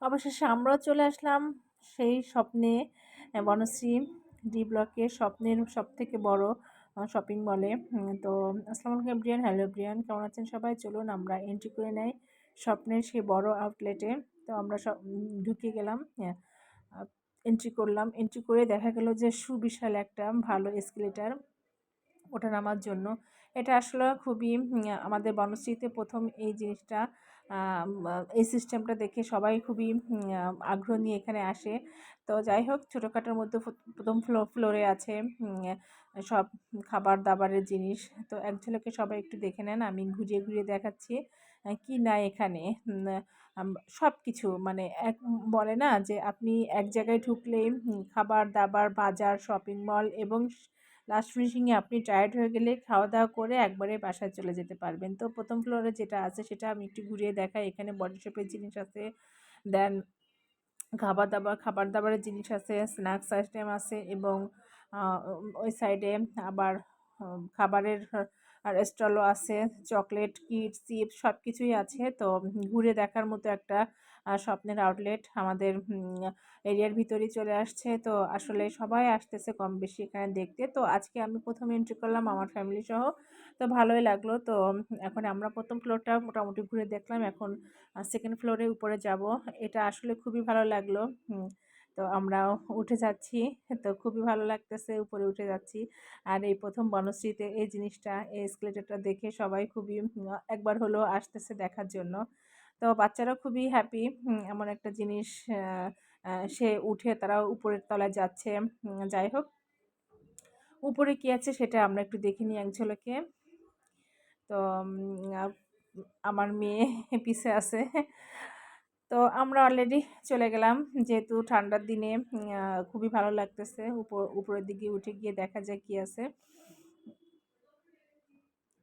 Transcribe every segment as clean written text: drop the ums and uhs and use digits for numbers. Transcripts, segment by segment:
অবশেষে আমরাও চলে আসলাম সেই স্বপ্নে বনশ্রী ডি ব্লকের স্বপ্নের সবথেকে বড় শপিং মলে। তো আসসালামু আলাইকুম এভরিওয়ান, হ্যালো এভরিওয়ান, কেমন আছেন সবাই? চলুন আমরা এন্ট্রি করে নেই স্বপ্নের সেই বড় আউটলেটে। তো আমরা সব ঢুকে গেলাম, এন্ট্রি করলাম। এন্ট্রি করে দেখা গেল যে সুবিশাল একটা ভালো এসকেলেটার ওঠা নামার জন্য। এটা আসলে খুবই আমাদের বনশ্রীতে প্রথম এই জিনিসটা, এই সিস্টেমটা দেখে সবাই খুবই আগ্রহ নিয়ে এখানে আসে। তো যাই হোক, ছোটোখাটোর মধ্যে প্রথম ফ্লোরে আছে সব খাবার দাবারের জিনিস। তো এক ঝলকে সবাই একটু দেখে নেন, আমি ঘুরিয়ে ঘুরিয়ে দেখাচ্ছি কি না এখানে। সব কিছু মানে এক বলে না যে আপনি এক জায়গায় ঢুকলেই খাবার দাবার বাজার শপিং মল এবং লাস্ট ফিনিশিংয়ে আপনি টায়ার্ড হয়ে গেলে খাওয়া-দাওয়া করে একবারে বাসায় চলে যেতে পারবেন। তো ১ম ফ্লোরে যেটা আছে সেটা আমি একটু ঘুরিয়ে দেখাই। এখানে বডি শেপের জিনিস আছে। দেন খাবার-দাবারের জিনিস আছে, স্ন্যাকস আইটেম আছে এবং আ ওই সাইডে আবার খাবারের স্টলও আছে। চকলেট, কিডস, চিপস সবকিছুই আছে। তো ঘুরে দেখার মতো একটা স্বপ্নের আউটলেট আমাদের এরিয়ার ভিতরেই চলে আসছে। তো আসলে সবাই আসতেছে কম বেশি এখানে দেখতে। তো আজকে আমি ১ম এন্ট্রি করলাম আমার ফ্যামিলি সহ। তো ভালোই লাগলো। তো এখন আমরা ১ম ফ্লোরটা মোটামুটি ঘুরে দেখলাম। এখন সেকেন্ড ফ্লোরে উপরে যাব। এটা আসলে খুবই ভালো লাগলো। তো আমরাও উঠে যাচ্ছি। তো খুবই ভালো লাগতেছে, উপরে উঠে যাচ্ছি। আর এই ১ম বনশ্রীতে এই জিনিসটা, এই এসকেলেটরটা দেখে সবাই খুবই একবার হলেও আসতেছে দেখার জন্য। তো বাচ্চারাও খুবই হ্যাপি। এমন একটা জিনিস আ আ সে উঠে তারা উপরের তলায় যাচ্ছে। যাই হোক, উপরে কি আছে সেটা আমরা একটু দেখে নিই এক ঝলকে। তো আ আমার মেয়ে পিছে আছে। তো আমরা অলরেডি চলে গেলাম। যেহেতু ঠান্ডার দিনে খুবই ভালো লাগতেছে। উপরের দিকে উঠে গিয়ে দেখা যায় কি আছে।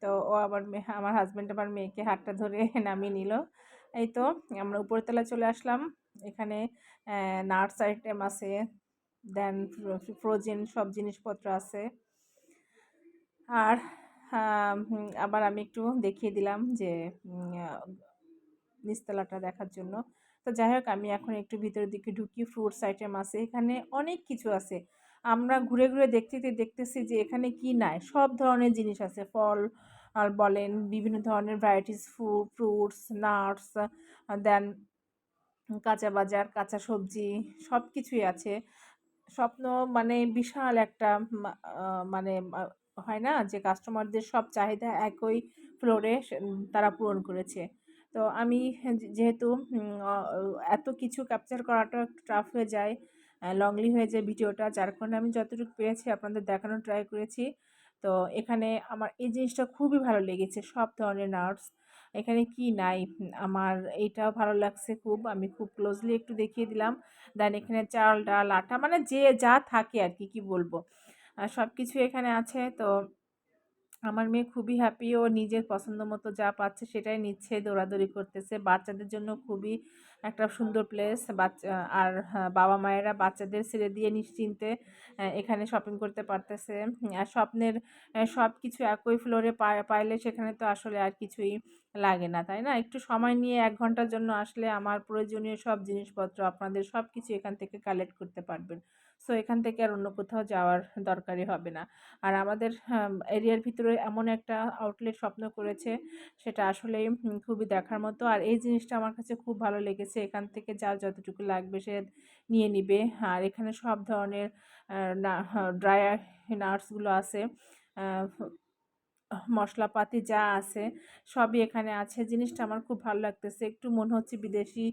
তো ও আবার আমার হাসব্যান্ড আমার মেয়েকে হাতটা ধরে নামিয়ে নিল। এই তো আমরা উপরের তলায় চলে আসলাম। এখানে নাটস আইটেম আছে। দেন ফ্রোজেন সব জিনিসপত্র আছে। আর আবার আমি একটু দেখিয়ে দিলাম যে উম আ নিচতলাটা দেখার জন্য। তো যাই হোক, আমি এখন একটু ভিতরের দিকে ঢুকি। ফ্রুটস আইটেম আছে। এখানে অনেক কিছু আছে। আমরা ঘুরে, ঘুরে দেখতেছি যে এখানে কি নাই। সব ধরনের জিনিস আছে। ফল বলেন, বিভিন্ন ধরনের ভ্যারাইটিস ফ্রুটস, নাটস, দেন কাঁচা বাজার, কাঁচা সবজি সবকিছুই আছে। স্বপ্ন মানে বিশাল একটা মা আ মানে হয় না যে কাস্টমারদের সব চাহিদা একই ফ্লোরে তারা পূরণ করেছে। তো আমি যেহেতু অ এত কিছু ক্যাপচার করাটা একটু টাফ হয়ে যায়, লংলি হয়ে যায় ভিডিওটা। যার কারণে আমি যতটুকু পেরেছি আপনাদের দেখানোর ট্রাই করেছি। তো এখানে আমার এই জিনিসটা খুবই ভালো লেগেছে। সব ধরনের নাটস। এখানে কি নাই? আমার এইটাও ভালো লাগছে খুব। আমি খুব ক্লোজলি একটু দেখিয়ে দিলাম। দেন এখানে চাল, ডাল, আটা মানে যে যা থাকে আরকি, কি বলবো? সবকিছুই এখানে আছে। তো আমার মেয়ে খুবই হ্যাপি। ও নিজের পছন্দ মতো যা পাচ্ছে সেটাই নিচ্ছে, দৌড়াদৌড়ি করতেছে। বাচ্চাদের জন্য খুবই একটা সুন্দর প্লেস। বাচ্চা আর বাবা-মায়েরা বাচ্চাদের ছেড়ে দিয়ে নিশ্চিন্তে এখানে শপিং করতে পারতেছে। আর স্বপ্নের সবকিছু একই ফ্লোরে পাইলে সেখানে তো আসলে আর কিছুই লাগে না, তাই না? একটু সময় নিয়ে ১ ঘন্টার জন্য আসলে আমার প্রয়োজনীয় সব জিনিসপত্র আপনাদের সবকিছু এখান থেকে কালেক্ট করতে পারবেন। সো এখান থেকে আর অন্য কোথাও যাওয়ার দরকারই হবে না। আর আমাদের এরিয়ার ভিতরে এমন একটা আউটলেট স্বপ্ন করেছে, সেটা আসলেই খুবই দেখার মতো। আর এই জিনিসটা আমার কাছে খুব ভালো লেগেছে। এখান থেকে যার যতটুকু লাগবে সে নিয়ে নিবে। আর এখানে সব ধরনের আ না ড্রাই নাটসগুলো আছে। আ মশলাপাতি যা আছে সবই এখানে আছে। জিনিসটা আমার খুব ভালো লাগতেছে। একটু মনে হচ্ছে বিদেশি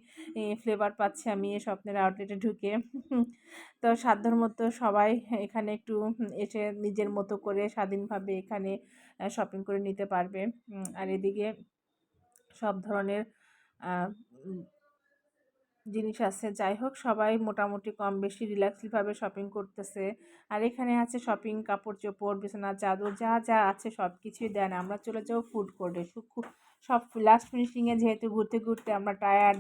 ফ্লেভার পাচ্ছি আমি এই স্বপ্নের আউটলেটে ঢুকে। তো সাধ্যমতো সবাই এখানে একটু এসে নিজের মতো করে স্বাধীনভাবে এখানে শপিং করে নিতে পারবে। আর এদিকে সব ধরনের আ উম জিনিস আছে। যাই হোক, সবাই মোটামুটি কম বেশি রিল্যাক্সলিভাবে শপিং করতেছে। আর এখানে আছে শপিং, কাপড়-চোপড়, বিছানার চাদর যা আছে সবকিছুই দেন। আমরা চলে যাবো ফুড কোর্টে। সব লাস্ট ফিনিশিং এ যেহেতু ঘুরতে, ঘুরতে আমরা টায়ার্ড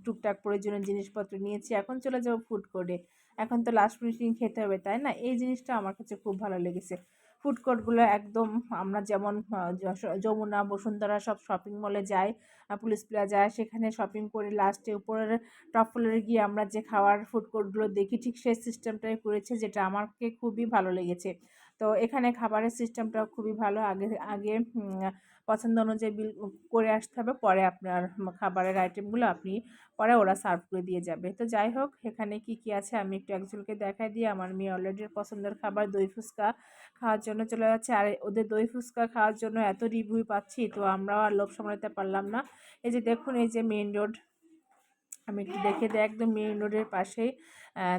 টুকটাক প্রয়োজনীয় জিনিসপত্র নিয়েছি। এখন চলে যাবো ফুড কোর্টে। এখন তো লাস্ট ফিনিশিং খেতে হবে, তাই না? এই জিনিসটা আমার কাছে খুব ভালো লেগেছে। ফুড কোর্টগুলো একদম আমরা যেমন যমুনা, বসুন্ধরা সব শপিং মলে যাই, পুলিশ প্লাজা, সেখানে শপিং করে লাস্টে উপরের টপ ফ্লোরে গিয়ে আমরা যে খাওয়ার ফুড কোর্টগুলো দেখি, ঠিক সেই সিস্টেমটাই করেছে, যেটা আমাকে খুবই ভালো লেগেছে। তো এখানে খাবারের সিস্টেমটাও খুবই ভালো। আগে আগে পছন্দ অনুযায়ী বিল করে আসতে হবে, পরে আপনার খাবারের আইটেমগুলো আপনি পরে ওরা সার্ভ করে দিয়ে যাবে। তো যাই হোক, এখানে কি কি আছে আমি একটু একজনকে দেখাই দিয়ে, আমার মেয়ে অলরেডি পছন্দের খাবার দই ফুচকা খাওয়ার জন্য চলে যাচ্ছে। আর ওদের দই ফুচকা খাওয়ার জন্য এত রিভিউ পাচ্ছি, তো আমরাও আর লোভ সামলাতে পারলাম না। এই যে দেখুন, এই যে মেইন রোড, আমি একটু দেখে দিই, একদম মেইন রোডের পাশেই,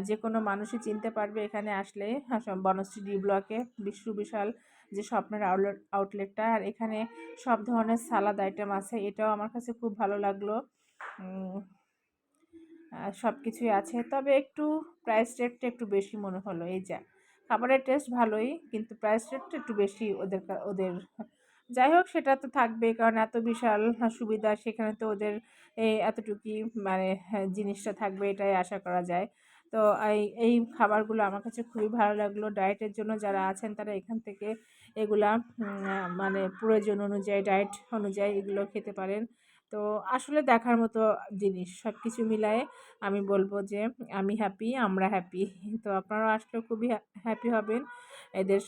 যে কোনো মানুষই চিনতে পারবে এখানে আসলে। বনশ্রী ডি ব্লকে বিশাল যে স্বপ্নের আউটলেটটা, আর এখানে সব ধরনের সালাদ আইটেম আছে, এটাও আমার কাছে খুব ভালো লাগলো। সব কিছুই আছে, তবে একটু প্রাইস রেটটা একটু বেশি মনে হলো। এই যা, খাবারের টেস্ট ভালোই, কিন্তু প্রাইস রেটটা একটু বেশি ওদের। যাই হোক, সেটা তো থাকবেই, কারণ এত বিশাল সুবিধা, সেখানে তো ওদের এই এতটুকুই মানে জিনিসটা থাকবে, এটাই আশা করা যায়। তো এই খাবারগুলো আমার কাছে খুবই ভালো লাগলো। ডায়েটের জন্য যারা আছেন তারা এখান থেকে এগুলা মানে প্রয়োজন অনুযায়ী, ডায়েট অনুযায়ী এগুলো খেতে পারেন। তো আসলে দেখার মতো জিনিস, সব কিছু মিলায়ে আমি বলবো যে আমি হ্যাপি, আমরা হ্যাপি। তো আপনারাও আসলে খুবই হ্যাপি হবেন এদের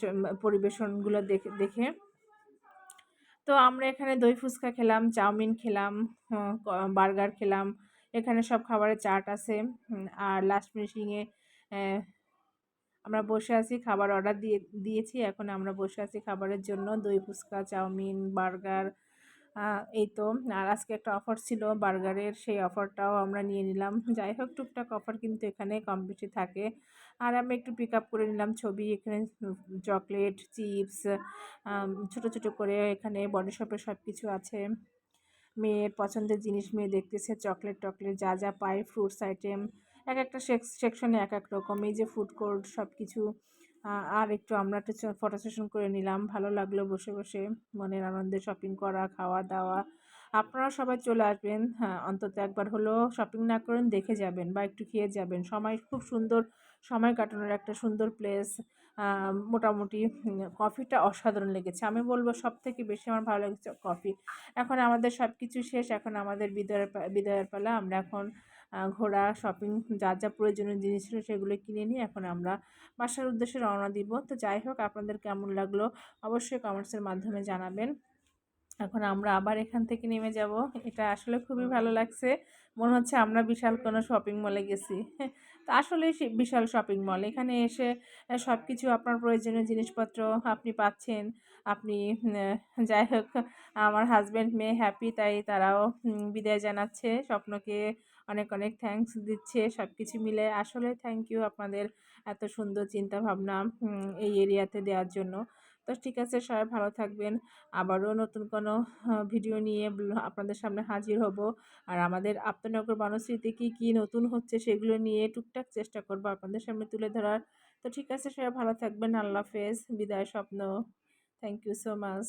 পরিবেশনগুলো দেখে দেখে। তো আমরা এখানে দই ফুচকা খেলাম, চাউমিন খেলাম, বার্গার খেলাম। এখানে সব খাবারের চার্ট আছে। আর লাস্ট ফিনিশিংয়ে আমরা বসে আছি, খাবার অর্ডার দিয়েছি, এখন আমরা বসে আছি খাবারের জন্য। দই ফুচকা, চাউমিন, বার্গার, এই তো। আর আজকে একটা অফার ছিল বার্গারের, সেই অফারটাও আমরা নিয়ে নিলাম। যাই হোক, টুকটাক অফার কিন্তু এখানে কম বেশি থাকে। আর আমি একটু পিক আপ করে নিলাম ছবি। এখানে চকলেট, চিপস, ছোট ছোট করে এখানে বডি শপের সব কিছু আছে। মেয়ের পছন্দের জিনিস মেয়ে দেখতেছে, চকলেট টকলেট যা যা পায়, ফ্রুটস আইটেম, এক একটা সেকশনে এক এক রকম। এই যে ফুড কোর্ট সব কিছু। আর একটু আমরা একটু ফটো সেশন করে নিলাম, ভালো লাগলো বসে বসে মনের আনন্দে শপিং করা, খাওয়া দাওয়া। আপনারা সবাই চলে আসবেন, হ্যাঁ, অন্তত একবার হলেও শপিং না করেন দেখে যাবেন বা একটু খেয়ে যাবেন। সময় খুব সুন্দর, সময় কাটানোর একটা সুন্দর প্লেস। মোটামুটি কফিটা অসাধারণ লেগেছে, আমি বলবো সব থেকে বেশি আমার ভালো লেগেছে কফি। এখন আমাদের সব কিছু শেষ, এখন আমাদের বিদায়ের পালা। আমরা এখন ঘোরা, শপিং, যা যা প্রয়োজনীয় জিনিস ছিল সেগুলো কিনে নিয়ে এখন আমরা বাসার উদ্দেশ্যে রওনা দিব। তো যাই হোক, আপনাদের কেমন লাগলো অবশ্যই কমেন্টসের মাধ্যমে জানাবেন। এখন আমরা আবার এখান থেকে নেমে যাব। এটা আসলে খুবই ভালো লাগছে, মনে হচ্ছে আমরা বিশাল কোনো শপিং মলে গেছি। তো আসলেই বিশাল শপিং মল, এখানে এসে সব কিছু আপনার প্রয়োজনীয় জিনিসপত্র আপনি পাচ্ছেন। আপনি যাই হোক, আমার হাজব্যান্ড মেয়ে হ্যাপি, তাই তারাও বিদায় জানাচ্ছে, স্বপ্নকে অনেক অনেক থ্যাঙ্কস দিচ্ছে। সব কিছু মিলে আসলে থ্যাংক ইউ আপনাদের, এত সুন্দর চিন্তা ভাবনা এই এরিয়াতে দেওয়ার জন্য। তো ঠিক আছে, সবাই ভালো থাকবেন। আবারও নতুন কোনো ভিডিও নিয়ে আপনাদের সামনে হাজির হব। আর আমাদের আপ্তনগর বনশ্রীতে কী কী নতুন হচ্ছে সেগুলো নিয়ে টুকটাক চেষ্টা করব আপনাদের সামনে তুলে ধরার। তো ঠিক আছে, সবাই ভালো থাকবেন। আল্লাহ হাফেজ, বিদায় স্বপ্ন। Thank you so much.